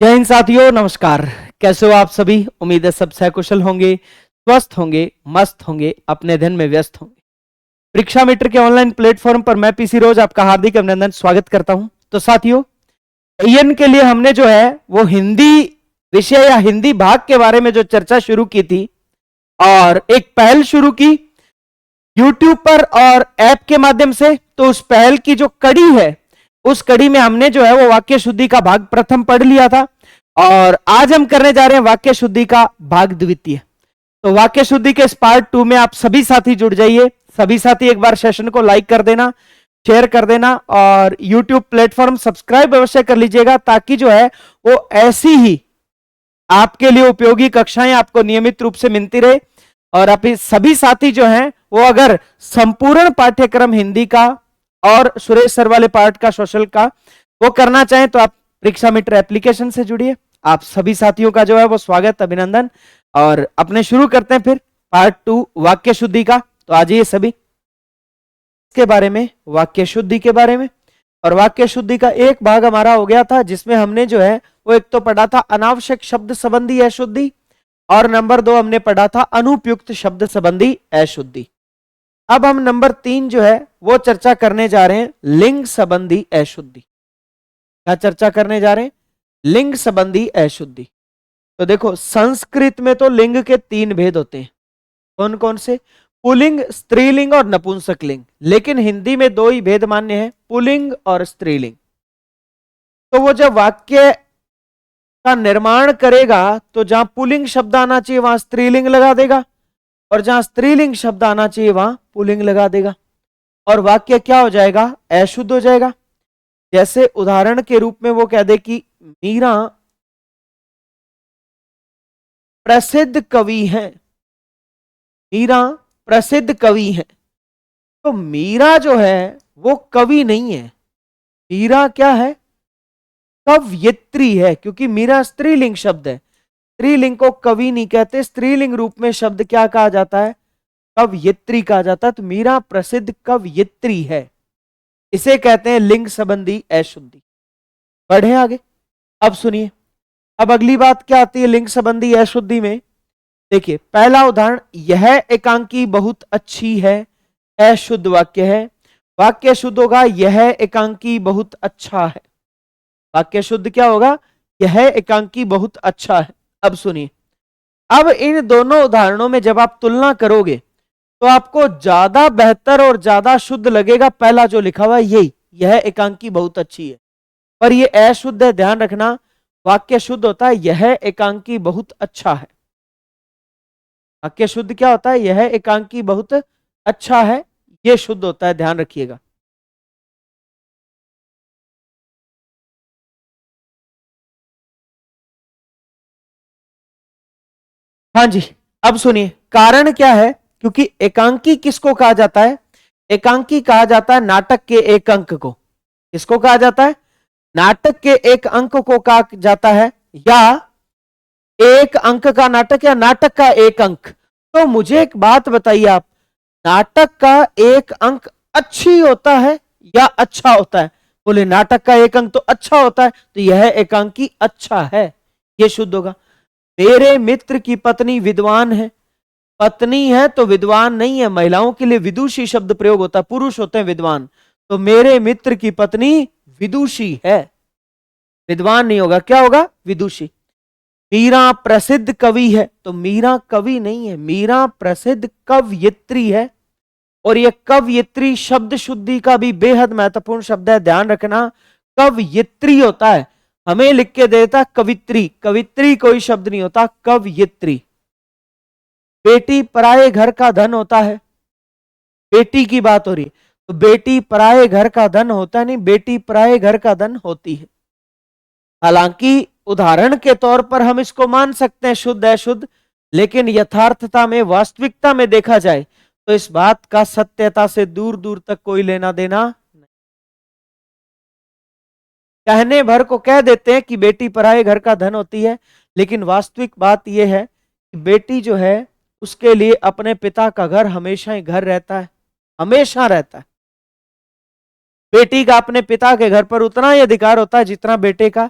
जय हिंद साथियों, नमस्कार। कैसे हो आप सभी? उम्मीद है सब सकुशल होंगे, स्वस्थ होंगे, मस्त होंगे, अपने दिन में व्यस्त होंगे। परीक्षा मित्र के ऑनलाइन प्लेटफॉर्म पर मैं पीसी रोज आपका हार्दिक अभिनंदन स्वागत करता हूं। तो साथियों, एन के लिए हमने जो है वो हिंदी विषय या हिंदी भाग के बारे में जो चर्चा शुरू की थी और एक पहल शुरू की यूट्यूब पर और ऐप के माध्यम से। तो उस पहल की जो कड़ी है, उस कड़ी में हमने जो है वो वाक्य शुद्धि का भाग प्रथम पढ़ लिया था और आज हम करने जा रहे हैं वाक्य शुद्धि का भाग द्वितीय। तो वाक्य शुद्धि के इस पार्ट 2 में आप सभी साथी जुड़ जाइए। सभी साथी एक बार सेशन को लाइक कर देना, शेयर कर देना और YouTube प्लेटफॉर्म सब्सक्राइब अवश्य कर लीजिएगा, ताकि जो है वो ऐसी ही आपके लिए उपयोगी कक्षाएं आपको नियमित रूप से मिलती रहे। और आप सभी साथी जो हैं वो अगर संपूर्ण पाठ्यक्रम हिंदी का और सुरेश सर वाले पार्ट का, सोशल का, वो करना चाहें तो आप परीक्षा मित्र एप्लीकेशन से जुड़िए। आप सभी साथियों का जो है वो स्वागत, अभिनंदन। और अपने शुरू करते हैं फिर पार्ट 2 वाक्य शुद्धि का। तो आ जाइए सभी के बारे में, वाक्य शुद्धि के बारे में। और वाक्य शुद्धि का एक भाग हमारा हो गया था जिसमें हमने जो है वो एक तो पढ़ा था अनावश्यक शब्द संबंधी अशुद्धि और नंबर 2 हमने पढ़ा था अनुपयुक्त शब्द संबंधी अशुद्धि। अब हम नंबर 3 जो है वो चर्चा करने जा रहे हैं लिंग संबंधी अशुद्धि। क्या चर्चा करने जा रहे हैं? लिंग संबंधी अशुद्धि। तो देखो, संस्कृत में तो लिंग के 3 भेद होते हैं। कौन कौन से? पुल्लिंग, स्त्रीलिंग और नपुंसक लिंग। लेकिन हिंदी में 2 ही भेद मान्य है, पुल्लिंग और स्त्रीलिंग। तो वो जब वाक्य का निर्माण करेगा तो जहां पुल्लिंग शब्द आना चाहिए वहां स्त्रीलिंग लगा देगा और जहां स्त्रीलिंग शब्द आना चाहिए वहां पुल्लिंग लगा देगा और वाक्य क्या हो जाएगा? अशुद्ध हो जाएगा। जैसे उदाहरण के रूप में वो कह दे कि मीरा प्रसिद्ध कवि हैं। मीरा प्रसिद्ध कवि हैं। तो मीरा जो है वो कवि नहीं है, मीरा क्या है? कवयित्री है, क्योंकि मीरा स्त्रीलिंग शब्द है। स्त्रीलिंग को कवि नहीं कहते, स्त्रीलिंग रूप में शब्द क्या कहा जाता है? कवयित्री कहा जाता है। तो मीरा प्रसिद्ध कवयित्री है, इसे कहते हैं लिंग संबंधी अशुद्धि। बढ़े आगे। अब सुनिए, अब अगली बात क्या आती है लिंग संबंधी अशुद्धि में। देखिए, पहला उदाहरण, यह एकांकी बहुत अच्छी है, अशुद्ध वाक्य है। वाक्य शुद्ध होगा यह एकांकी बहुत अच्छा है। वाक्य शुद्ध क्या होगा? यह एकांकी बहुत अच्छा है। अब सुनिए, अब इन दोनों उदाहरणों में जब आप तुलना करोगे तो आपको ज्यादा बेहतर और ज्यादा शुद्ध लगेगा पहला जो लिखा हुआ है, यही, यह एकांकी बहुत अच्छी है। पर यह अशुद्ध है, ध्यान रखना। वाक्य शुद्ध होता है यह एकांकी बहुत अच्छा है। वाक्य शुद्ध क्या होता है? यह एकांकी बहुत अच्छा है, यह शुद्ध होता है, ध्यान रखिएगा। हाँ जी, अब सुनिए, कारण क्या है? क्योंकि एकांकी किसको कहा जाता है? एकांकी कहा जाता है नाटक के एक अंक को। किसको कहा जाता है? नाटक के एक अंक को कहा जाता है, या एक अंक का नाटक या नाटक का एक अंक। तो मुझे एक बात बताइए आप, नाटक का एक अंक अच्छी होता है या अच्छा होता है? बोले नाटक का एक अंक तो अच्छा होता है, तो यह एकांकी अच्छा है, यह शुद्ध होगा। मेरे मित्र की पत्नी विद्वान है। पत्नी है तो विद्वान नहीं है, महिलाओं के लिए विदुषी शब्द प्रयोग होता है, पुरुष होते हैं विद्वान। तो मेरे मित्र की पत्नी विदुषी है, विद्वान नहीं होगा, क्या होगा? विदुषी। मीरा प्रसिद्ध कवि है, तो मीरा कवि नहीं है, मीरा प्रसिद्ध कवयित्री है। और यह कवयित्री शब्द शुद्धि का भी बेहद महत्वपूर्ण शब्द है, ध्यान रखना। कवयित्री होता है, हमें लिख के देता कवित्री, कवित्री कोई शब्द नहीं होता, कवयित्री। बेटी पराये घर का धन होता है, बेटी की बात हो रही, तो बेटी पराये घर का धन होता नहीं, बेटी पराये घर का धन होती है। हालांकि उदाहरण के तौर पर हम इसको मान सकते हैं शुद्ध अशुद्ध, लेकिन यथार्थता में, वास्तविकता में देखा जाए तो इस बात का सत्यता से दूर दूर तक कोई लेना देना नहीं। कहने भर को कह देते हैं कि बेटी पराये घर का धन होती है, लेकिन वास्तविक बात यह है कि बेटी जो है उसके लिए अपने पिता का घर हमेशा ही घर रहता है, हमेशा रहता है। बेटी का अपने पिता के घर पर उतना ही अधिकार होता है जितना बेटे का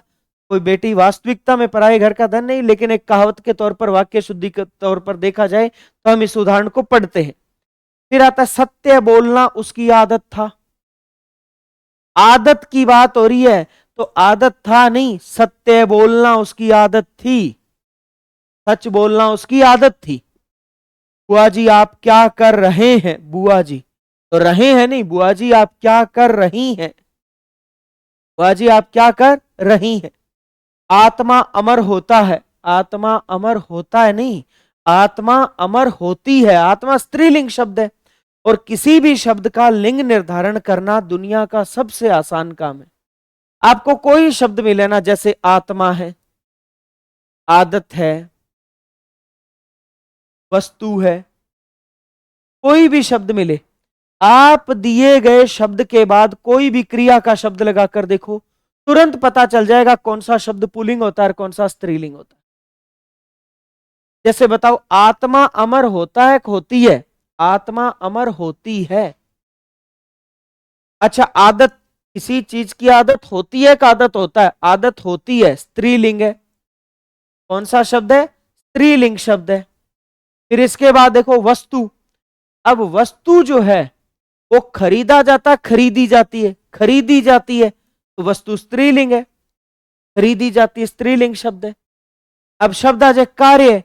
कोई बेटी वास्तविकता में पराये घर का धन नहीं, लेकिन एक कहावत के तौर पर, वाक्य शुद्धि के तौर पर देखा जाए तो हम इस उदाहरण को पढ़ते हैं। फिर आता है सत्य बोलना उसकी आदत था। आदत की बात हो रही है, तो आदत था नहीं, सत्य बोलना उसकी आदत थी, सच बोलना उसकी आदत थी। बुआ जी आप क्या कर रहे हैं, बुआ जी तो रहे हैं नहीं, बुआ जी आप क्या कर रही हैं, बुआ जी आप क्या कर रही हैं। आत्मा अमर होता है, आत्मा अमर होता है नहीं, आत्मा अमर होती है। आत्मा स्त्रीलिंग शब्द है, और किसी भी शब्द का लिंग निर्धारण करना दुनिया का सबसे आसान काम है। आपको कोई शब्द मिले ना, जैसे आत्मा है, आदत है, वस्तु है, कोई भी शब्द मिले, आप दिए गए शब्द के बाद कोई भी क्रिया का शब्द लगाकर देखो, तुरंत पता चल जाएगा कौन सा शब्द पुल्लिंग होता है और कौन सा स्त्रीलिंग होता है। जैसे बताओ, आत्मा अमर होता है, होती है, आत्मा अमर होती है। अच्छा, आदत, किसी चीज की आदत होती है कि आदत होता है, आदत होती है, स्त्रीलिंग है। कौन सा शब्द है, स्त्रीलिंग शब्द है। फिर इसके बाद देखो वस्तु, अब वस्तु जो है वो खरीदा जाता है, खरीदी जाती है, खरीदी जाती है, तो वस्तु स्त्रीलिंग है, खरीदी जाती है, स्त्रीलिंग शब्द है। अब शब्द आ जाए कार्य,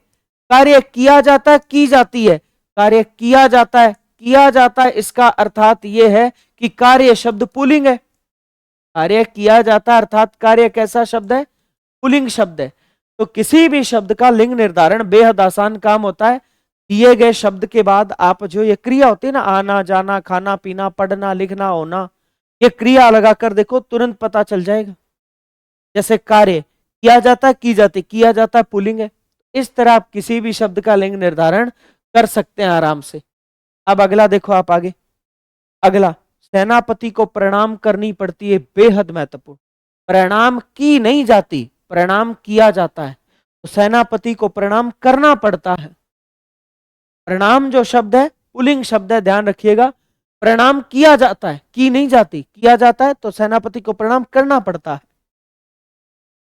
कार्य किया जाता है, की जाती है, कार्य किया जाता है, किया जाता है, इसका अर्थात यह है कि कार्य शब्द पुल्लिंग है, कार्य किया जाता है, अर्थात कार्य कैसा शब्द है, पुल्लिंग शब्द है। तो किसी भी शब्द का लिंग निर्धारण बेहद आसान काम होता है। दिए गए शब्द के बाद आप जो ये क्रिया होती है ना, आना जाना, खाना पीना, पढ़ना लिखना, होना, ये क्रिया लगाकर देखो, तुरंत पता चल जाएगा। जैसे कार्य किया जाता है, की जाती, किया जाता है, पुल्लिंग है। इस तरह आप किसी भी शब्द का लिंग निर्धारण कर सकते हैं आराम से। अब अगला देखो आप आगे, अगला, सेनापति को प्रणाम करनी पड़ती है, बेहद महत्वपूर्ण। प्रणाम की नहीं जाती, प्रणाम किया जाता है, तो सेनापति को प्रणाम करना पड़ता है। प्रणाम जो शब्द है पुल्लिंग शब्द है, ध्यान रखिएगा। प्रणाम किया जाता है, की नहीं जाती, किया जाता है, तो सेनापति को प्रणाम करना पड़ता है।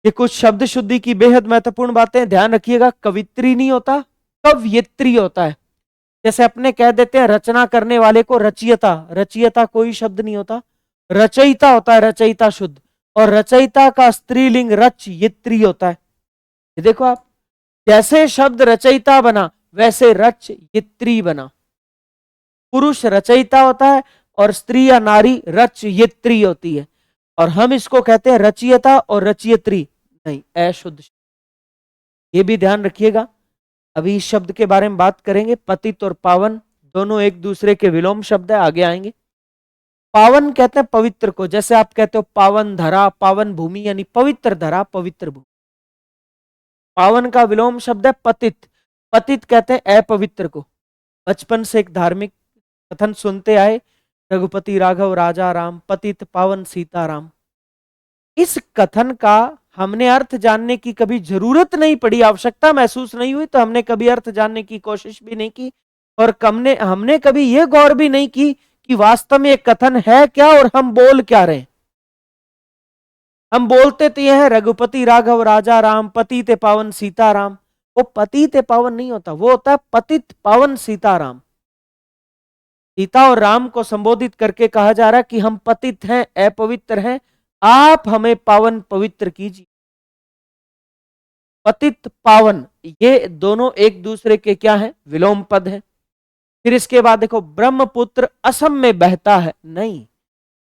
ये कुछ शब्द शुद्धि की बेहद महत्वपूर्ण बातें, ध्यान रखिएगा। कवित्री नहीं होता, कवयित्री होता है। जैसे अपने कह देते हैं रचना करने वाले को रचयिता, रचयिता कोई शब्द नहीं होता, रचयिता होता है, रचयिता शुद्ध। और रचयिता का स्त्रीलिंग रचयित्री होता है। ये देखो आप, जैसे शब्द रचयिता बना वैसे रचयित्री बना। पुरुष रचयिता होता है और स्त्री या नारी रचयित्री होती है, और हम इसको कहते हैं रचयिता और रचयित्री नहीं, अशुद्ध। ये भी ध्यान रखिएगा। अभी इस शब्द के बारे में बात करेंगे। पतित और पावन दोनों एक दूसरे के विलोम शब्द है, आगे आएंगे। पावन कहते हैं पवित्र को, जैसे आप कहते हो पावन धरा, पावन भूमि, यानी पवित्र धरा, पवित्र भूमि। पावन का विलोम शब्द है पतित, पतित कहते हैं अपवित्र को। बचपन से एक धार्मिक कथन सुनते आए, रघुपति राघव राजा राम, पतित पावन सीताराम। इस कथन का हमने अर्थ जानने की कभी जरूरत नहीं पड़ी, आवश्यकता महसूस नहीं हुई, तो हमने कभी अर्थ जानने की कोशिश भी नहीं की, और हमने कभी यह गौर भी नहीं की कि वास्तव में एक कथन है क्या और हम बोल क्या रहे हैं। हम बोलते तो यह है रघुपति राघव राजा राम, पतित पावन सीताराम। वो पतित पावन नहीं होता, वो होता है पतित पावन सीताराम। सीता और राम को संबोधित करके कहा जा रहा है कि हम पतित हैं, अपवित्र हैं, आप हमें पावन पवित्र कीजिए। पतित पावन ये दोनों एक दूसरे के क्या है, विलोम पद है। फिर इसके बाद देखो, ब्रह्मपुत्र असम में बहता है, नहीं,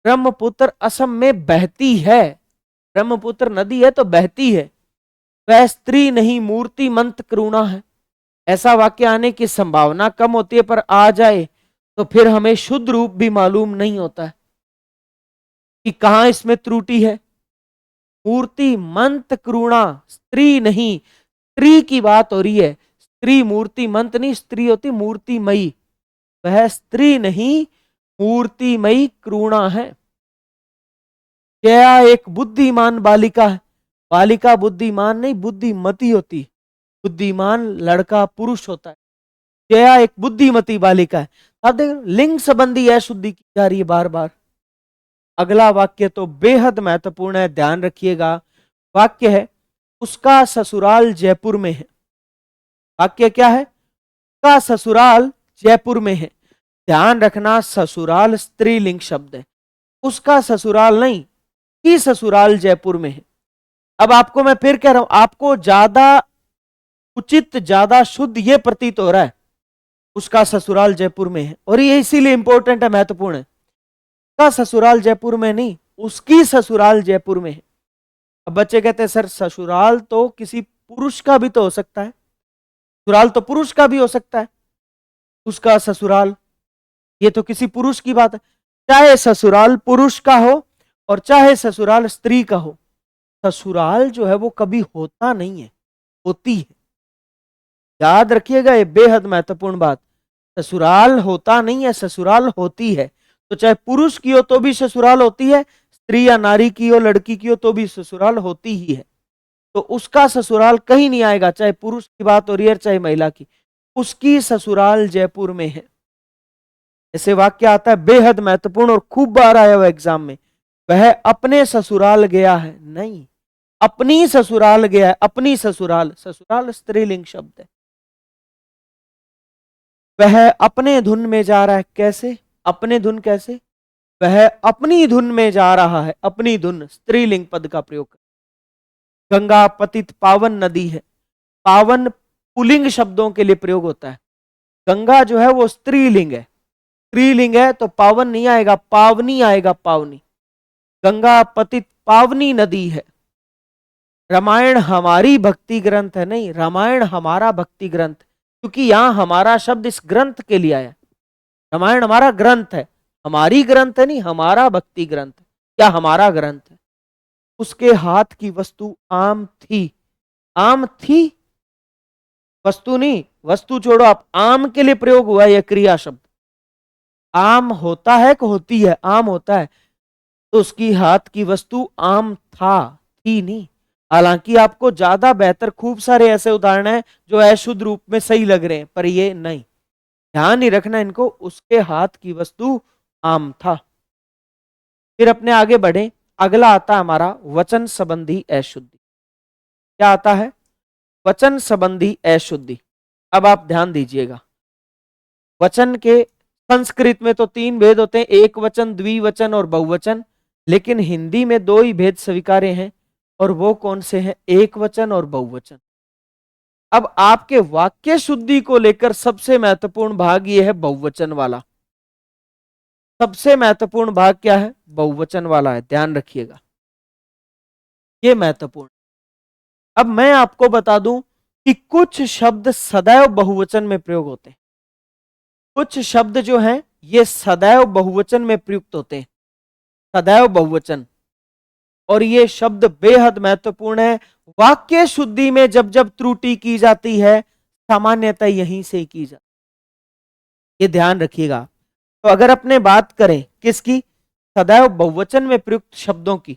ब्रह्मपुत्र असम में बहती है। ब्रह्मपुत्र नदी है तो बहती है, वह स्त्री नहीं मूर्ति मंत करुणा है। ऐसा वाक्य आने की संभावना कम होती है, पर आ जाए तो फिर हमें शुद्ध रूप भी मालूम नहीं होता है कि कहां इसमें त्रुटि है। मूर्ति मंत करुणा, स्त्री नहीं, स्त्री की बात हो रही है। स्त्री मूर्ति मंत नहीं, स्त्री होती मूर्तिमयी, वह स्त्री नहीं मूर्तिमयी करुणा है। जया एक बुद्धिमान बालिका है, बालिका बुद्धिमान नहीं बुद्धिमती होती, बुद्धिमान लड़का पुरुष होता है। जया एक बुद्धिमती बालिका है। अब देखो लिंग संबंधी अशुद्धि की जा रही है बार बार। अगला वाक्य तो बेहद महत्वपूर्ण है, ध्यान रखिएगा। वाक्य है उसका ससुराल जयपुर में है। वाक्य क्या है? उसका ससुराल जयपुर में है। ध्यान रखना, ससुराल स्त्रीलिंग शब्द है, उसका ससुराल नहीं, कि ससुराल जयपुर में है। अब आपको मैं फिर कह रहा हूं, आपको ज्यादा उचित, ज्यादा शुद्ध यह प्रतीत हो रहा है उसका ससुराल जयपुर में है, और ये इसीलिए इंपॉर्टेंट है, महत्वपूर्ण है। उसका ससुराल जयपुर में नहीं, उसकी ससुराल जयपुर में है। अब बच्चे कहते हैं सर ससुराल तो किसी पुरुष का भी तो हो सकता है, ससुराल तो पुरुष का भी हो सकता है, उसका ससुराल, ये तो किसी पुरुष की बात है। चाहे ससुराल पुरुष का हो और चाहे ससुराल स्त्री का हो, ससुराल जो है वो कभी होता नहीं है, होती है। याद रखिएगा, ये बेहद महत्वपूर्ण बात। ससुराल होता नहीं है, ससुराल होती है। तो चाहे पुरुष की हो तो भी ससुराल होती है, स्त्री या नारी की हो, लड़की की हो तो भी ससुराल होती ही है। तो उसका ससुराल कहीं नहीं आएगा, चाहे पुरुष की बात हो रही है चाहे महिला की, उसकी ससुराल जयपुर में है। ऐसे वाक्य आता है बेहद महत्वपूर्ण और खूब बार आया हुआ एग्जाम में। वह अपने ससुराल गया है, नहीं, अपनी ससुराल गया है। अपनी ससुराल, ससुराल स्त्रीलिंग शब्द है। वह अपने धुन में जा रहा है, कैसे? अपने धुन कैसे? वह अपनी धुन में जा रहा है, अपनी धुन, स्त्रीलिंग पद का प्रयोग। गंगा पतित पावन नदी है, पावन पुलिंग शब्दों के लिए प्रयोग होता है। गंगा जो है वो स्त्रीलिंग है, स्त्रीलिंग है तो पावन नहीं आएगा, पावनी आएगा, पावनी। गंगा पतित पावनी नदी है। रामायण हमारी भक्ति ग्रंथ है, नहीं, रामायण हमारा भक्ति ग्रंथ, क्योंकि यहां हमारा शब्द इस ग्रंथ के लिए आया। रामायण हमारा ग्रंथ है, हमारी ग्रंथ है नहीं, हमारा भक्ति ग्रंथ या हमारा ग्रंथ है। उसके हाथ की वस्तु आम थी, आम थी, वस्तु नहीं, वस्तु छोड़ो आप, आम के लिए प्रयोग हुआ यह क्रिया शब्द। आम होता है कि होती है? आम होता है, तो उसकी हाथ की वस्तु आम था, थी नहीं। हालांकि आपको ज्यादा बेहतर खूब सारे ऐसे उदाहरण हैं जो अशुद्ध रूप में सही लग रहे हैं, पर ये नहीं, ध्यान ही रखना इनको। उसके हाथ की वस्तु आम था। फिर अपने आगे बढ़े, अगला आता है हमारा वचन संबंधी अशुद्धि। क्या आता है? वचन संबंधी अशुद्धि। अब आप ध्यान दीजिएगा, वचन के संस्कृत में तो 3 भेद होते हैं, एक वचन, द्विवचन और बहुवचन, लेकिन हिंदी में 2 ही भेद स्वीकार्य हैं, और वो कौन से हैं? एक वचन और बहुवचन। अब आपके वाक्य शुद्धि को लेकर सबसे महत्वपूर्ण भाग ये है बहुवचन वाला। सबसे महत्वपूर्ण भाग क्या है? बहुवचन वाला है, ध्यान रखिएगा, ये महत्वपूर्ण। अब मैं आपको बता दूं कि कुछ शब्द सदैव बहुवचन में प्रयोग होते हैं, कुछ शब्द जो हैं ये सदैव बहुवचन में प्रयुक्त होते हैं, सदैव बहुवचन। और ये शब्द बेहद महत्वपूर्ण है। वाक्य शुद्धि में जब जब त्रुटि की जाती है, सामान्यतः यहीं से ही की जाती है, ये ध्यान रखिएगा। तो अगर अपने बात करें किसकी? सदैव बहुवचन में प्रयुक्त शब्दों की,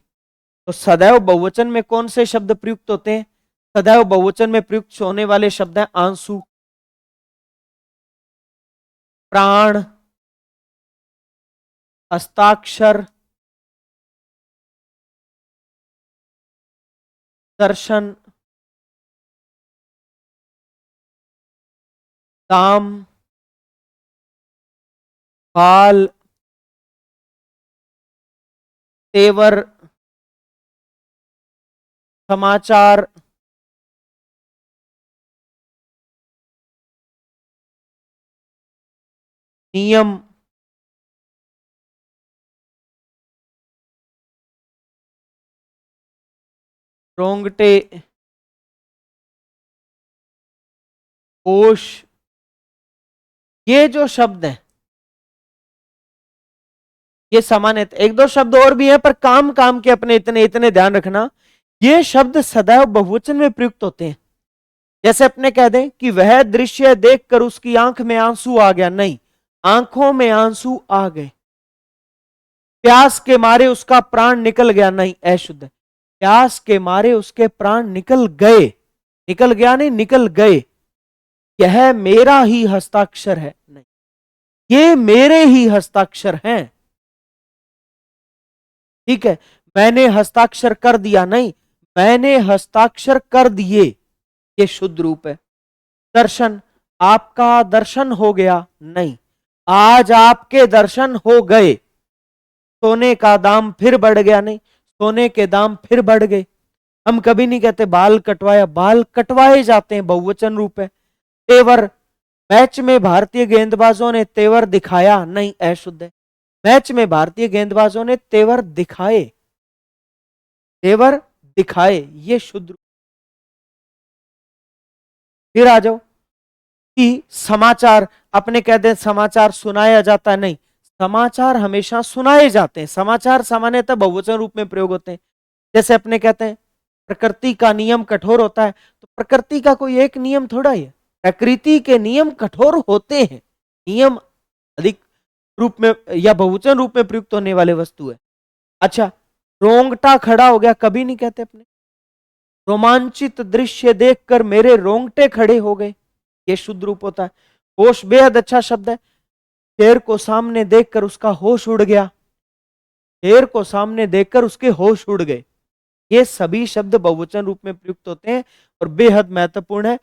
तो सदैव बहुवचन में कौन से शब्द प्रयुक्त होते हैं? सदैव बहुवचन में प्रयुक्त होने वाले शब्द हैं आंसू, प्राण, हस्ताक्षर, दर्शन, काम, बाल, तेवर, समाचार, नियम, रोंगटे, होश, ये जो शब्द हैं ये सामान्य। एक दो शब्द और भी हैं पर काम काम के अपने इतने इतने ध्यान रखना, ये शब्द सदैव बहुवचन में प्रयुक्त होते हैं। जैसे अपने कह दें कि वह दृश्य देखकर उसकी आंख में आंसू आ गया, नहीं, आंखों में आंसू आ गए। प्यास के मारे उसका प्राण निकल गया, नहीं, अशुद्ध। प्यास के मारे उसके प्राण निकल गए, निकल गया नहीं, निकल गए। यह मेरा ही हस्ताक्षर है, नहीं, ये मेरे ही हस्ताक्षर हैं। ठीक है, मैंने हस्ताक्षर कर दिया, नहीं, मैंने हस्ताक्षर कर दिए, ये शुद्ध रूप है। दर्शन, आपका दर्शन हो गया, नहीं, आज आपके दर्शन हो गए। सोने का दाम फिर बढ़ गया, नहीं, सोने के दाम फिर बढ़ गए। हम कभी नहीं कहते बाल कटवाया, बाल कटवाए जाते हैं, बहुवचन रूप है। तेवर, मैच में भारतीय गेंदबाजों ने तेवर दिखाया, नहीं, अशुद्ध है। मैच में भारतीय गेंदबाजों ने तेवर दिखाए, तेवर दिखाए, ये शुद्ध। फिर आ जाओ कि समाचार, अपने कह दें समाचार सुनाया जाता, नहीं, समाचार हमेशा सुनाए जाते हैं। समाचार सामान्यतः बहुवचन रूप में प्रयोग होते हैं। जैसे अपने कहते हैं प्रकृति का नियम कठोर होता है, तो प्रकृति का कोई एक नियम थोड़ा ही है, प्रकृति के नियम कठोर होते हैं। नियम अधिक रूप में या बहुवचन रूप में प्रयुक्त होने वाले वस्तु है। अच्छा, रोंगटा खड़ा हो गया, कभी नहीं कहते अपने। रोमांचित दृश्य देखकर मेरे रोंगटे खड़े हो गए, ये शुद्ध रूप होता है। होश बेहद अच्छा शब्द है। शेर को सामने देखकर उसका होश उड़ गया, शेर को सामने देखकर उसके होश उड़ गए, ये सभी शब्द बहुवचन रूप में प्रयुक्त होते हैं और बेहद महत्वपूर्ण है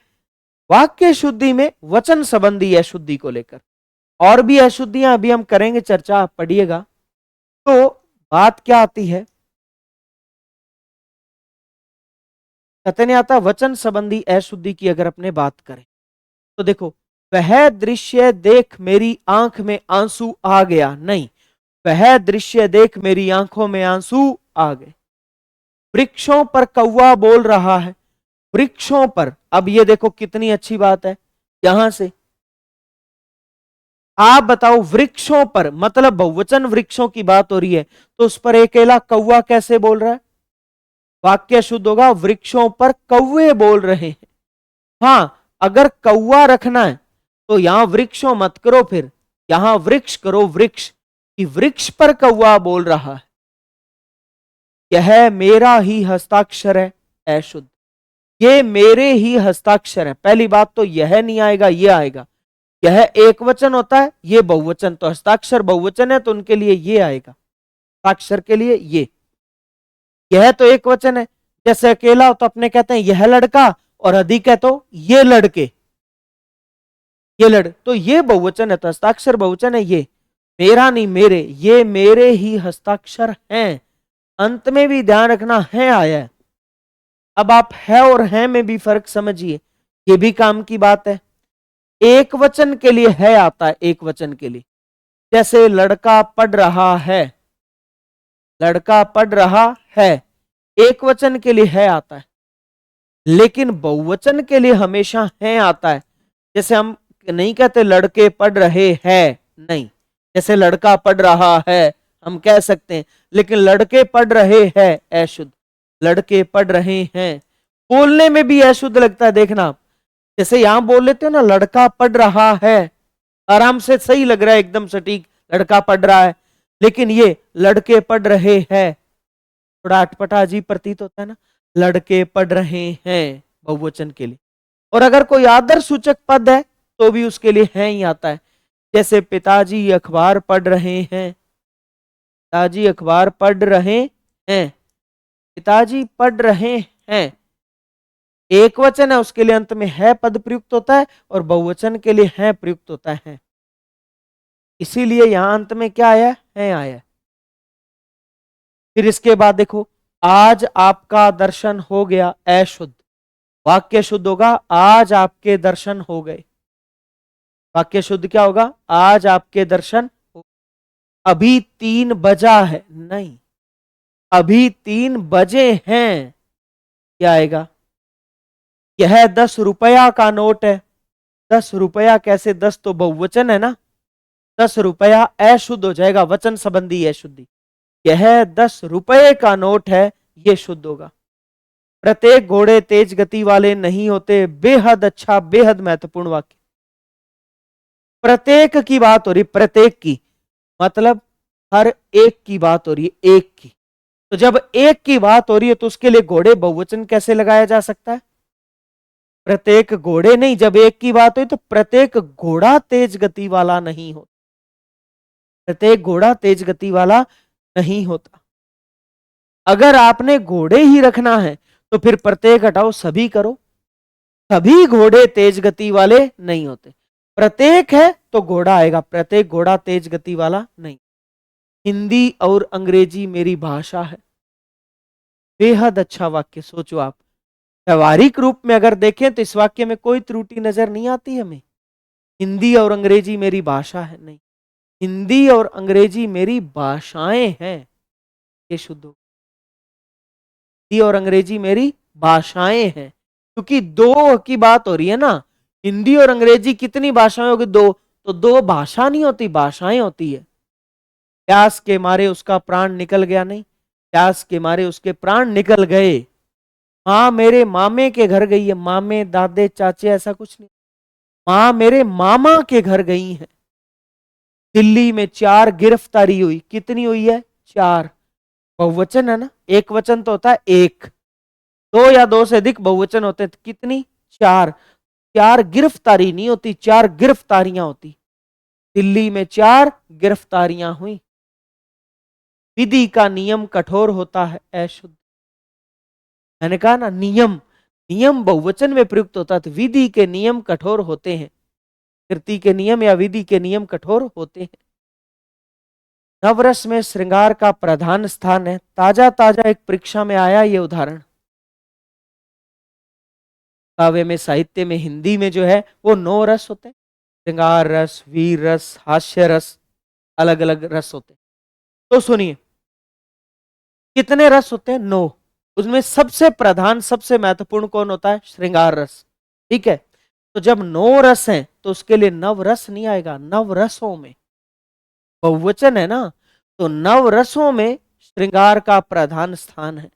वाक्य शुद्धि में वचन संबंधी अशुद्धि को लेकर। और भी अशुद्धियां अभी हम करेंगे चर्चा, आप पढ़िएगा। तो बात क्या आती है, कहते नहीं आता वचन संबंधी अशुद्धि की अगर अपने बात करें तो देखो, वह दृश्य देख मेरी आंख में आंसू आ गया, नहीं, वह दृश्य देख मेरी आंखों में आंसू आ गए। वृक्षों पर कौवा बोल रहा है, वृक्षों पर, अब ये देखो कितनी अच्छी बात है। यहां से आप बताओ, वृक्षों पर मतलब बहुवचन वृक्षों की बात हो रही है, तो उस पर अकेला कौवा कैसे बोल रहा है? वाक्य शुद्ध होगा वृक्षों पर कौवे बोल रहे हैं। हां, अगर कौवा रखना है तो यहां वृक्षों मत करो, फिर यहां वृक्ष करो, वृक्ष कि वृक्ष पर कौवा बोल रहा है। यह मेरा ही हस्ताक्षर है, अशुद्ध। ये मेरे ही हस्ताक्षर है, पहली बात तो यह नहीं आएगा, ये आएगा। यह एक वचन होता है, ये बहुवचन, तो हस्ताक्षर बहुवचन है तो उनके लिए ये आएगा, हस्ताक्षर के लिए ये। यह तो एक वचन है, जैसे अकेला हो तो अपने कहते हैं यह लड़का, और अधिक है तो ये लड़के, ये लड़, तो ये बहुवचन है तो हस्ताक्षर बहुवचन है। ये मेरा नहीं, मेरे, ये मेरे ही हस्ताक्षर हैं। अंत में भी ध्यान रखना है आया है। अब आप है और है में भी फर्क समझिए, ये भी काम की बात है। एक वचन के लिए है आता है, एक वचन के लिए, जैसे लड़का पढ़ रहा है, लड़का पढ़ रहा है, एक वचन के लिए है आता है। लेकिन बहुवचन के लिए हमेशा है आता है। जैसे हम नहीं कहते लड़के पढ़ रहे हैं, नहीं, जैसे लड़का पढ़ रहा है हम कह सकते हैं, लेकिन लड़के पढ़ रहे हैं अशुद्ध, लड़के पढ़ रहे हैं। बोलने में भी अशुद्ध लगता है, देखना आप, जैसे यहां बोल लेते हो ना लड़का पढ़ रहा है, आराम से सही लग रहा है, एकदम सटीक, लड़का पढ़ रहा है। लेकिन ये लड़के पढ़ रहे हैं, थोड़ा अटपटा अजीब प्रतीत होता है ना, लड़के पढ़ रहे हैं बहुवचन के लिए। और अगर कोई आदर सूचक पद है तो भी उसके लिए है ही आता है, जैसे पिताजी अखबार पढ़ रहे हैं, पिताजी अखबार पढ़ रहे हैं, पिताजी पढ़ रहे हैं, एक वचन है उसके लिए अंत में है पद प्रयुक्त होता है, और बहुवचन के लिए है प्रयुक्त होता है। इसीलिए यहां अंत में क्या आया है, आया। फिर इसके बाद देखो, आज आपका दर्शन हो गया अशुद्ध, वाक्य शुद्ध होगा आज आपके दर्शन हो गए। वाक्य शुद्ध क्या होगा, आज आपके दर्शन हो। अभी 3 बजा है, नहीं, अभी 3 बजे हैं, क्या आएगा? यह 10 रुपया का नोट है। 10 रुपया कैसे, 10 तो बहुवचन है ना, 10 रुपया अशुद्ध हो जाएगा, वचन संबंधी अशुद्धि। यह 10 रुपये का नोट है, यह शुद्ध होगा। प्रत्येक घोड़े तेज गति वाले नहीं होते, बेहद अच्छा, बेहद महत्वपूर्ण वाक्य। प्रत्येक की बात हो रही, प्रत्येक की मतलब हर एक की बात हो रही है, एक की। तो जब एक की बात हो रही है तो उसके लिए घोड़े बहुवचन कैसे लगाया जा सकता है? प्रत्येक घोड़े नहीं, जब एक की बात हुई तो प्रत्येक घोड़ा तेज गति वाला नहीं होता, प्रत्येक घोड़ा तेज गति वाला नहीं होता। अगर आपने घोड़े ही रखना है तो फिर प्रत्येक हटाओ, सभी करो। सभी घोड़े तेज गति वाले नहीं होते। प्रत्येक है तो घोड़ा आएगा, प्रत्येक घोड़ा तेज गति वाला नहीं। हिंदी और अंग्रेजी मेरी भाषा है। बेहद अच्छा वाक्य, सोचो आप। व्यवहारिक रूप में अगर देखें तो इस वाक्य में कोई त्रुटि नजर नहीं आती हमें। हिंदी और अंग्रेजी मेरी भाषा है, नहीं, हिंदी और अंग्रेजी मेरी भाषाएं हैं, ये शुद्ध हो। हिंदी और अंग्रेजी मेरी भाषाएं हैं, क्योंकि दो की बात हो रही है ना। हिंदी और अंग्रेजी कितनी भाषाएं होगी? दो। तो दो भाषा नहीं होती, भाषाएं होती है। प्यास के मारे उसका प्राण निकल गया, नहीं, प्यास के मारे उसके प्राण निकल गए। माँ मेरे मामे के घर गई है, मामे दादे चाचे ऐसा कुछ नहीं। माँ मेरे मामा के घर गई है। दिल्ली में 4 गिरफ्तारी हुई, कितनी हुई है? 4। बहुवचन है ना, एक वचन तो होता है एक, दो या दो से अधिक बहुवचन होते हैं, कितनी? 4। 4 गिरफ्तारी नहीं होती, 4 गिरफ्तारियां होती। दिल्ली में 4 गिरफ्तारियां हुई। विधि का नियम कठोर होता है, अशुद्ध। मैंने कहा ना, नियम, नियम बहुवचन में प्रयुक्त होता है, तो विधि के नियम कठोर होते हैं। कृति के नियम या विधि के नियम कठोर होते हैं। नवरस में श्रृंगार का प्रधान स्थान है। ताजा ताजा एक परीक्षा में आया ये उदाहरण। काव्य में, साहित्य में, हिंदी में जो है वो 9 रस होते हैं। श्रृंगार रस, वीर रस, हास्य रस, अलग अलग रस होते हैं। तो सुनिए, कितने रस होते हैं? 9। उसमें सबसे प्रधान, सबसे महत्वपूर्ण कौन होता है? श्रृंगार रस। ठीक है, तो जब 9 रस हैं तो उसके लिए नव रस नहीं आएगा। नव रसों में, बहुवचन है ना, तो नव रसों में श्रृंगार का प्रधान स्थान है।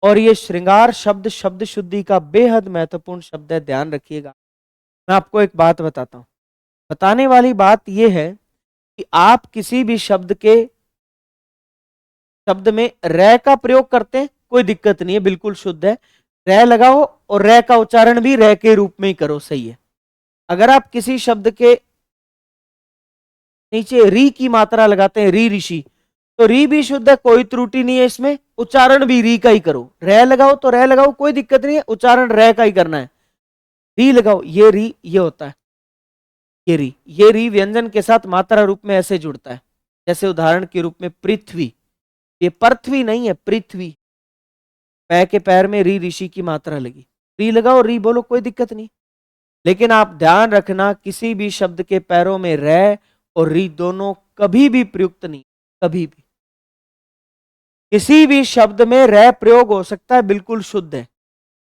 और ये श्रृंगार शब्द शब्द शुद्धि का बेहद महत्वपूर्ण शब्द है, ध्यान रखिएगा। मैं आपको एक बात बताता हूं। बताने वाली बात यह है कि आप किसी भी शब्द में रै का प्रयोग करते हैं, कोई दिक्कत नहीं है, बिल्कुल शुद्ध है। रै लगाओ और रै का उच्चारण भी रै के रूप में ही करो, सही है। अगर आप किसी शब्द के नीचे री की मात्रा लगाते हैं, री ऋषि, तो री भी शुद्ध है, कोई त्रुटि नहीं है इसमें। उच्चारण भी री का ही करो। रै लगाओ तो रै लगाओ, कोई दिक्कत नहीं है, उच्चारण रै का ही करना है। री लगाओ, ये री ये होता है, ये री व्यंजन के साथ मात्रा रूप में ऐसे जुड़ता है। जैसे उदाहरण के रूप में पृथ्वी, ये पृथ्वी नहीं है, पृथ्वी। पै के पैर में री ऋषि की मात्रा लगी, री लगाओ, री बोलो, कोई दिक्कत नहीं। लेकिन आप ध्यान रखना, किसी भी शब्द के पैरों में रै और री दोनों कभी भी प्रयुक्त नहीं, कभी भी। किसी भी शब्द में रै प्रयोग हो सकता है, बिल्कुल शुद्ध है।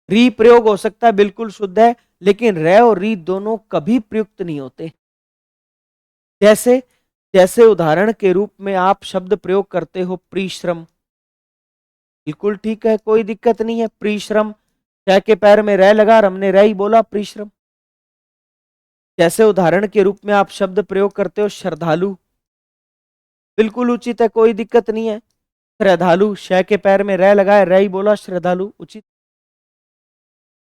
री प्रयोग हो सकता है, बिल्कुल शुद्ध है। लेकिन रै और री दोनों कभी प्रयुक्त नहीं होते। जैसे जैसे उदाहरण के रूप में आप शब्द प्रयोग करते हो परिश्रम, बिल्कुल ठीक है, कोई दिक्कत नहीं है। परिश्रम, कै के पैर में रै लगा, हमने रै ही बोला, परिश्रम। जैसे उदाहरण के रूप में आप शब्द प्रयोग करते हो श्रद्धालु, बिल्कुल उचित है, कोई दिक्कत नहीं है। श्रद्धालु, शय के पैर में रै लगाए, रै ही बोला, श्रद्धालु, उचित।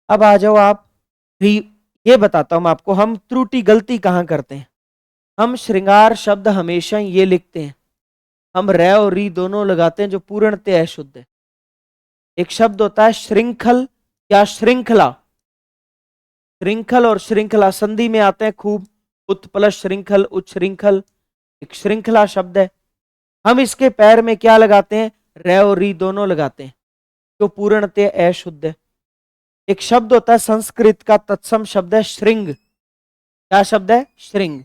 अब आ जाओ आप, ये बताता हूं आपको हम त्रुटि गलती कहां करते हैं। हम श्रृंगार शब्द हमेशा ये लिखते हैं, हम रै और री दोनों लगाते हैं जो पूर्णतः अशुद्ध है। एक शब्द होता है श्रृंखल या श्रृंखला। श्रृंखल और श्रृंखला संधि में आते हैं खूब। उत प्लस श्रृंखल, उच्छृंखल, एक श्रृंखला शब्द है। हम इसके पैर में क्या लगाते हैं? रै और री दोनों लगाते हैं, जो पूर्णतः अशुद्ध है। एक शब्द होता है संस्कृत का तत्सम शब्द है श्रृंग। क्या शब्द है? श्रृंग,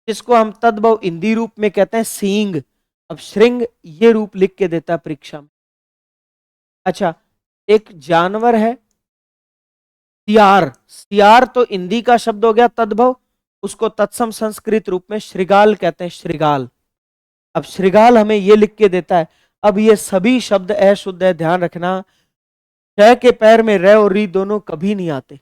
जिसको हम तद्भव हिंदी रूप में कहते हैं सींग। अब श्रृंग ये रूप लिख के देता है परीक्षा में। अच्छा, एक जानवर है सियार। सियार तो हिंदी का शब्द हो गया तद्भव, उसको तत्सम संस्कृत रूप में श्रृगाल कहते हैं, श्रृगाल। अब श्रृगाल हमें ये लिख के देता है। अब ये सभी शब्द अशुद्ध है, ध्यान रखना। श के पैर में रै और री दोनों कभी नहीं आते।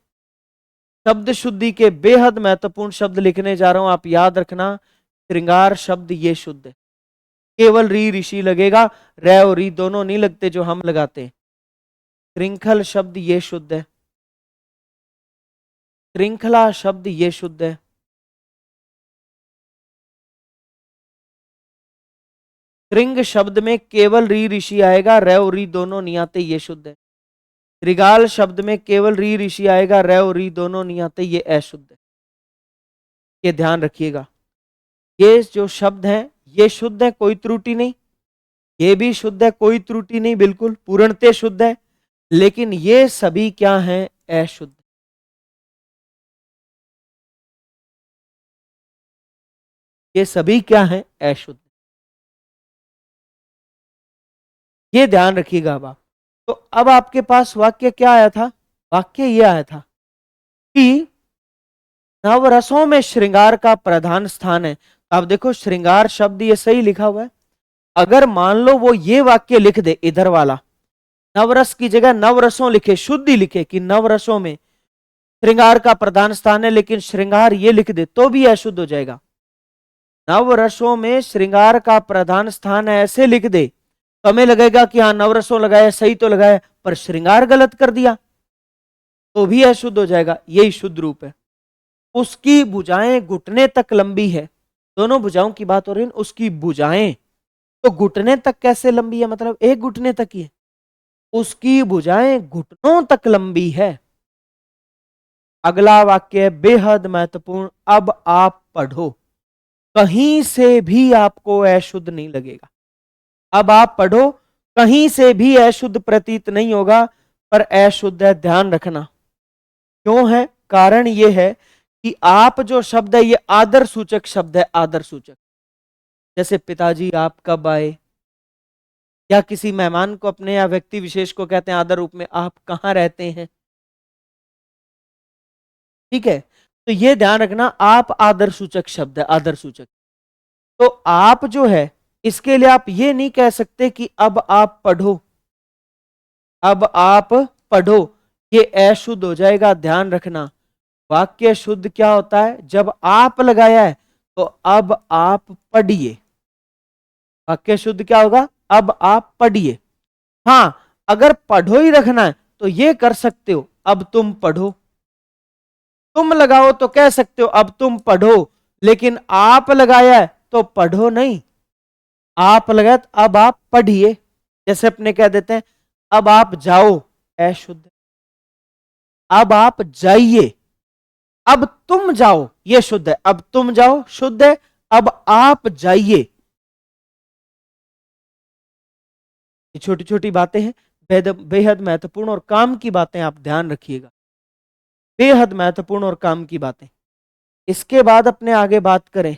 शब्द शुद्धि के बेहद महत्वपूर्ण शब्द लिखने जा रहा हूं, आप याद रखना। श्रृंगार शब्द ये शुद्ध है, केवल री ऋषि लगेगा, रै और री दोनों नहीं लगते जो हम लगाते हैं। श्रृंखल शब्द ये शुद्ध है, श्रृंखला शब्द ये शुद्ध है। श्रृंग शब्द में केवल री ऋषि आएगा, रै और री दोनों नहीं आते, ये शुद्ध है। त्रिगाल शब्द में केवल री ऋषि आएगा, रे और री दोनों नहीं आते, ये अशुद्ध है, ये ध्यान रखिएगा। ये जो शब्द हैं ये शुद्ध है, कोई त्रुटि नहीं, ये भी शुद्ध है, कोई त्रुटि नहीं, बिल्कुल पूर्णतः शुद्ध है, लेकिन ये सभी क्या हैं, अशुद्ध। ये सभी क्या हैं, अशुद्ध। ये ध्यान रखिएगा अब आप। तो अब आपके पास वाक्य क्या आया था, वाक्य ये आया था कि नवरसों में श्रृंगार का प्रधान स्थान है। अब देखो श्रृंगार शब्द ये सही लिखा हुआ है, अगर मान लो वो ये वाक्य लिख दे इधर वाला, नवरस की जगह नवरसों लिखे, शुद्धि लिखे कि नवरसों में श्रृंगार का प्रधान स्थान है, लेकिन श्रृंगार ये लिख दे तो भी अशुद्ध हो जाएगा। नवरसों में श्रृंगार का प्रधान स्थान है ऐसे लिख दे तो हमें लगेगा कि हाँ नवरसों लगाया, सही तो लगाया, पर श्रृंगार गलत कर दिया तो भी अशुद्ध हो जाएगा। यही शुद्ध रूप है। उसकी भुजाएं घुटने तक लंबी है, दोनों भुजाओं की बात हो रही है, उसकी भुजाएं तो घुटने तक कैसे लंबी है, मतलब एक घुटने तक ही है, उसकी भुजाएं घुटनों तक लंबी है। अगला वाक्य बेहद महत्वपूर्ण, अब आप पढ़ो, कहीं से भी आपको अशुद्ध नहीं लगेगा। अब आप पढ़ो, कहीं से भी अशुद्ध प्रतीत नहीं होगा, पर अशुद्ध है, ध्यान रखना। क्यों है, कारण यह है कि आप जो शब्द है ये आदर सूचक शब्द है, आदर सूचक। जैसे पिताजी आप कब आए, या किसी मेहमान को अपने या व्यक्ति विशेष को कहते हैं आदर रूप में आप कहां रहते हैं, ठीक है। तो ये ध्यान रखना, आप आदर सूचक शब्द है, आदर सूचक। तो आप जो है इसके लिए आप ये नहीं कह सकते कि अब आप पढ़ो, अब आप पढ़ो, ये अशुद्ध हो जाएगा, ध्यान रखना। वाक्य शुद्ध क्या होता है, जब आप लगाया है तो अब आप पढ़िए। वाक्य शुद्ध क्या होगा, अब आप पढ़िए। हां, अगर पढ़ो ही रखना है तो ये कर सकते हो, अब तुम पढ़ो। तुम लगाओ तो कह सकते हो अब तुम पढ़ो, लेकिन आप लगाया है तो पढ़ो नहीं, आप लगाया तो अब आप पढ़िए। जैसे अपने कह देते हैं अब आप जाओ, अशुद्ध। अब आप जाइए, अब तुम जाओ, ये शुद्ध है, अब तुम जाओ शुद्ध है, अब आप जाइए। ये छोटी छोटी बातें हैं, बेहद महत्वपूर्ण और काम की बातें, आप ध्यान रखिएगा, बेहद महत्वपूर्ण और काम की बातें। इसके बाद अपने आगे बात करें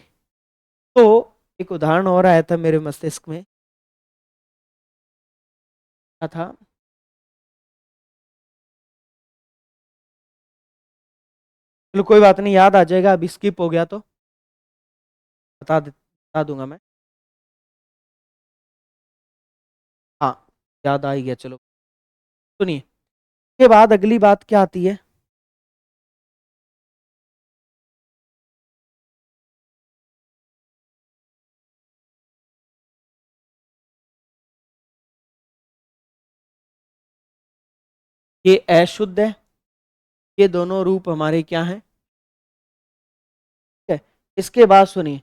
तो एक उदाहरण और आया था मेरे मस्तिष्क में, क्या था, चलो कोई बात नहीं, याद आ जाएगा, अभी स्किप हो गया तो बता दूंगा मैं। हाँ, याद आ ही गया, चलो सुनिए। इसके बाद अगली बात क्या आती है, ये अशुद्ध है, ये दोनों रूप हमारे क्या हैं, ठीक है। इसके बाद सुनिए,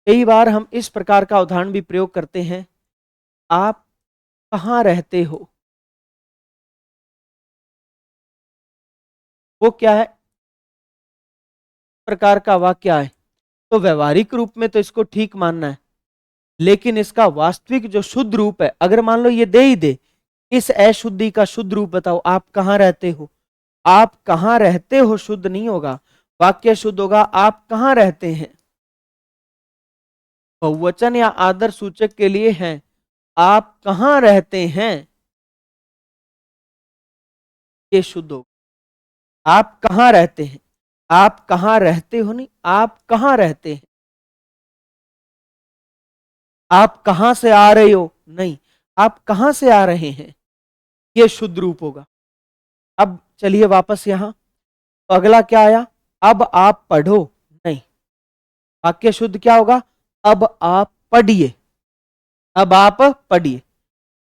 कई बार हम इस प्रकार का उदाहरण भी प्रयोग करते हैं, आप कहाँ रहते हो, वो क्या है, प्रकार का वाक्य है। तो व्यवहारिक रूप में तो इसको ठीक मानना है, लेकिन इसका वास्तविक जो शुद्ध रूप है, अगर मान लो ये दे ही दे, इस अशुद्धि का शुद्ध रूप बताओ, आप कहां रहते हो, आप कहां रहते हो शुद्ध नहीं होगा, वाक्य शुद्ध होगा आप कहां रहते हैं। बहुवचन या आदर सूचक के लिए है आप कहां रहते हैं, ये शुद्ध होगा। आप कहां रहते हैं, आप कहां रहते हो नहीं, आप कहां रहते हैं। आप कहां से आ रहे हो नहीं, आप कहां से आ रहे हैं, ये शुद्ध रूप होगा। अब चलिए वापस यहां, तो अगला क्या आया, अब आप पढ़ो नहीं, वाक्य शुद्ध क्या होगा, अब आप पढ़िए, अब आप पढ़िए।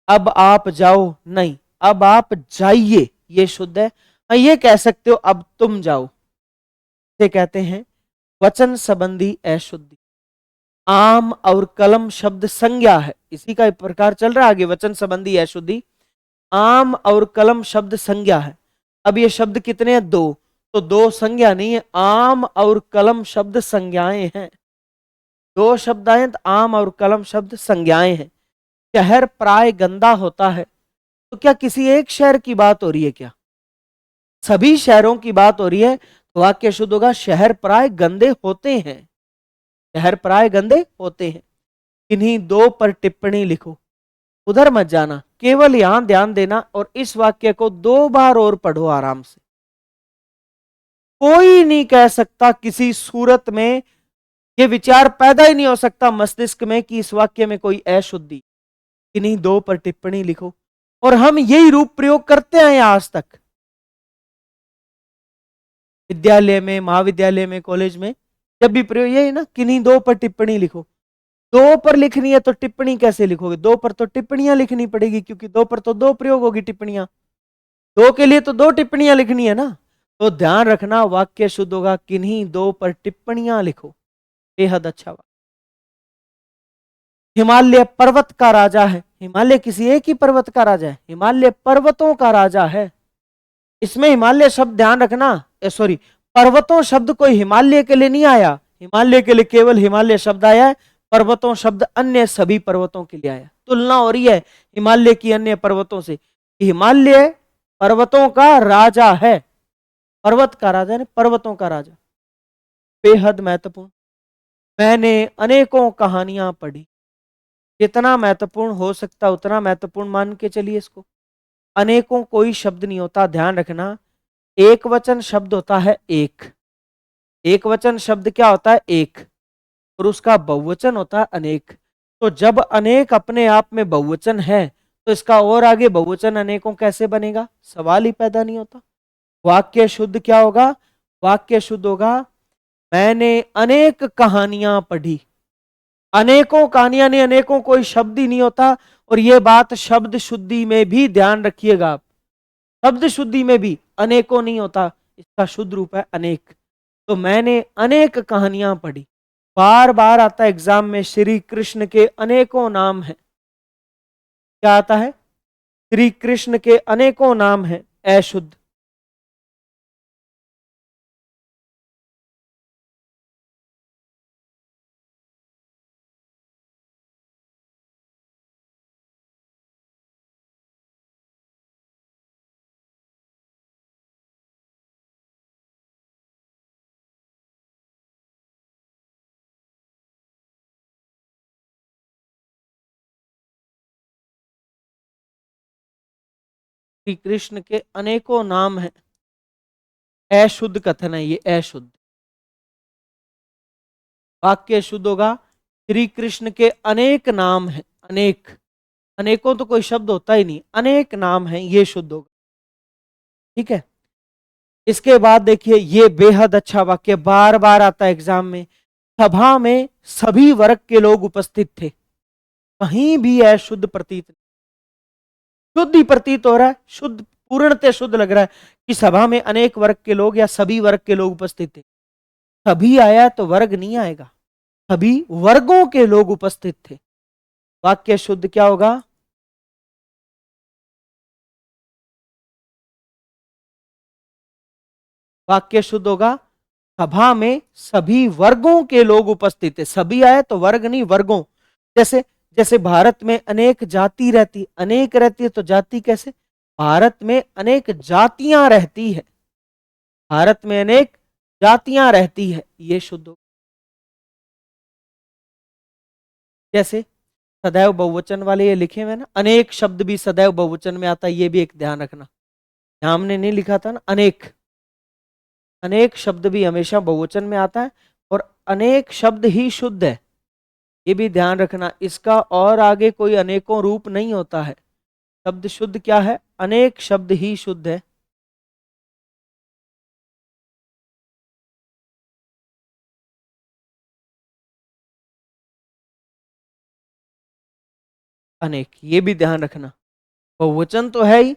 अब आप जाओ नहीं, अब आप जाइए, ये शुद्ध है। हाँ, ये कह सकते हो अब तुम जाओ, इसे कहते हैं वचन संबंधी अशुद्धि। आम और कलम शब्द संज्ञा है, इसी का एक प्रकार चल रहा है आगे, वचन संबंधी अशुद्धि। आम और कलम शब्द संज्ञा है। अब ये शब्द कितने हैं? दो। तो दो संज्ञा नहीं है, आम और कलम शब्द संज्ञाएं हैं। दो शब्द आए तो आम और कलम शब्द संज्ञाएं हैं। शहर प्राय गंदा होता है, तो क्या किसी एक शहर की बात हो रही है? क्या सभी शहरों की बात हो रही है? तो वाक्य शुद्ध होगा शहर प्राय गंदे होते हैं। शहर प्राय गंदे होते हैं। इन्हीं दो पर टिप्पणी लिखो। उधर मत जाना, केवल यहां ध्यान देना और इस वाक्य को दो बार और पढ़ो आराम से। कोई नहीं कह सकता, किसी सूरत में ये विचार पैदा ही नहीं हो सकता मस्तिष्क में कि इस वाक्य में कोई अशुद्धि। इन्हीं दो पर टिप्पणी लिखो। और हम यही रूप प्रयोग करते हैं आज तक, विद्यालय में, महाविद्यालय में, कॉलेज में, जब भी प्रयोग यही ना, किन्हीं दो पर टिप्पणी लिखो। दो पर लिखनी है तो टिप्पणी कैसे लिखोगे? दो पर तो टिप्पणियां लिखनी पड़ेगी, क्योंकि दो पर तो दो प्रयोग होगी टिप्पणियां। दो के लिए तो दो टिप्पणियां लिखनी है ना। तो ध्यान रखना, वाक्य शुद्ध होगा किन्हीं दो पर टिप्पणियां लिखो। बेहद अच्छा वाक्य। हिमालय पर्वत का राजा है। हिमालय किसी एक ही पर्वत का राजा है? हिमालय पर्वतों का राजा है। इसमें हिमालय शब्द ध्यान रखना, सॉरी, पर्वतों शब्द कोई हिमालय के लिए नहीं आया। हिमालय के लिए केवल हिमालय शब्द आया है। पर्वतों शब्द अन्य सभी पर्वतों के लिए आया। तुलना हो रही है हिमालय की अन्य पर्वतों से। हिमालय पर्वतों का राजा है। पर्वत का राजा है, पर्वतों का राजा। बेहद महत्वपूर्ण। मैंने अनेकों कहानियां पढ़ी। जितना महत्वपूर्ण हो सकता उतना महत्वपूर्ण मान के चलिए इसको। अनेकों कोई शब्द नहीं होता, ध्यान रखना। एक वचन शब्द होता है एक। एक वचन शब्द क्या होता है? एक। और उसका बहुवचन होता है अनेक। तो जब अनेक अपने आप में बहुवचन है, तो इसका और आगे बहुवचन अनेकों कैसे बनेगा? सवाल ही पैदा नहीं होता। वाक्य शुद्ध क्या होगा? वाक्य शुद्ध होगा मैंने अनेक कहानियां पढ़ी। अनेकों कहानियां नहीं, अनेकों कोई शब्द ही नहीं होता। और यह बात शब्द शुद्धि में भी ध्यान रखिएगा आप। शब्द शुद्धि में भी अनेकों नहीं होता, इसका शुद्ध रूप है अनेक। तो मैंने अनेक कहानियां पढ़ी। बार बार आता है एग्जाम में, श्री कृष्ण के अनेकों नाम हैं। क्या आता है? श्री कृष्ण के अनेकों नाम हैं। अशुद्ध। श्री कृष्ण के अनेकों नाम हैं। अशुद्ध कथन है ये, अशुद्ध। वाक्य शुद्ध होगा श्री कृष्ण के अनेक नाम हैं। अनेक, अनेकों तो कोई शब्द होता ही नहीं, अनेक नाम हैं, ये शुद्ध होगा। ठीक है। इसके बाद देखिए, ये बेहद अच्छा वाक्य बार बार आता है एग्जाम में। सभा में सभी वर्ग के लोग उपस्थित थे। कहीं भी अशुद्ध प्रतीत नहीं, शुद्ध ही प्रतीत हो रहा है, शुद्ध, पूर्णतः शुद्ध लग रहा है कि सभा में अनेक वर्ग के लोग या सभी वर्ग के लोग उपस्थित थे। सभी आया तो वर्ग नहीं आएगा, सभी वर्गों के लोग उपस्थित थे। वाक्य शुद्ध क्या होगा? वाक्य शुद्ध होगा सभा में सभी वर्गों के लोग उपस्थित थे। सभी आए तो वर्ग नहीं, वर्गों। जैसे जैसे भारत में अनेक जाति रहती, अनेक रहती है तो जाति कैसे? भारत में अनेक जातियां रहती है। भारत में अनेक जातियां रहती है, ये शुद्ध हो। जैसे सदैव बहुवचन वाले ये लिखे हुए ना, अनेक शब्द भी सदैव बहुवचन में आता है, ये भी एक ध्यान रखना। यहां हमने नहीं लिखा था ना अनेक। अनेक शब्द भी हमेशा बहुवचन में आता है और अनेक शब्द ही शुद्ध है, ये भी ध्यान रखना। इसका और आगे कोई अनेकों रूप नहीं होता है। शब्द शुद्ध क्या है? अनेक शब्द ही शुद्ध है। अनेक, ये भी ध्यान रखना। बहुवचन तो है ही,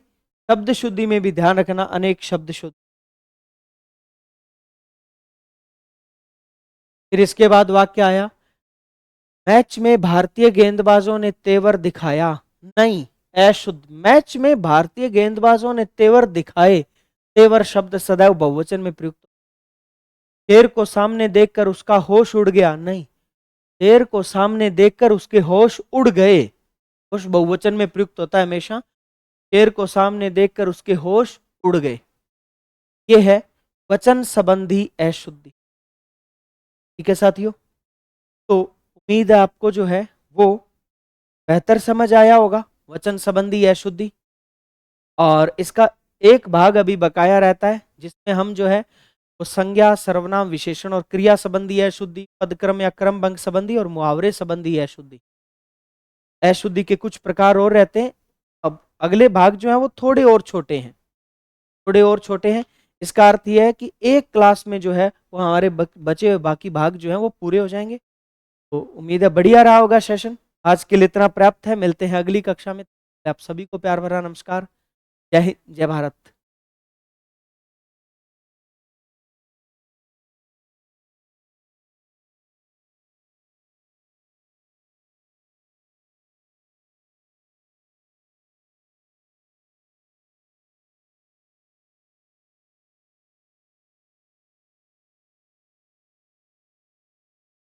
शब्द शुद्धि में भी ध्यान रखना, अनेक शब्द शुद्ध। फिर इसके बाद वाक्य आया, मैच में भारतीय गेंदबाजों ने तेवर दिखाया नहीं। अशुद्ध। मैच में भारतीय गेंदबाजों ने तेवर दिखाए। तेवर शब्द सदैव बहुवचन में प्रयुक्त। शेर को सामने देखकर उसका होश उड़ गया, नहीं, शेर को सामने देखकर उसके होश उड़ गए। होश बहुवचन में प्रयुक्त होता है हमेशा। शेर को सामने देखकर उसके होश उड़ गए। यह है वचन संबंधी अशुद्धि। ठीक है साथियों, तो उम्मीद है आपको जो है वो बेहतर समझ आया होगा वचन संबंधी अशुद्धि। और इसका एक भाग अभी बकाया रहता है जिसमें हम जो है वो संज्ञा, सर्वनाम, विशेषण और क्रिया संबंधी अशुद्धि, पदक्रम या क्रम भंग संबंधी और मुहावरे संबंधी अशुद्धि। अशुद्धि के कुछ प्रकार और रहते हैं। अब अगले भाग जो है वो थोड़े और छोटे हैं, थोड़े और छोटे हैं। इसका अर्थ यह है कि एक क्लास में जो है वो हमारे बचे हुए बाकी भाग जो है वो पूरे हो जाएंगे। तो उम्मीद है बढ़िया रहा होगा सेशन। आज के लिए इतना पर्याप्त है। मिलते हैं अगली कक्षा में। आप सभी को प्यार भरा नमस्कार। जय हिंद, जय भारत।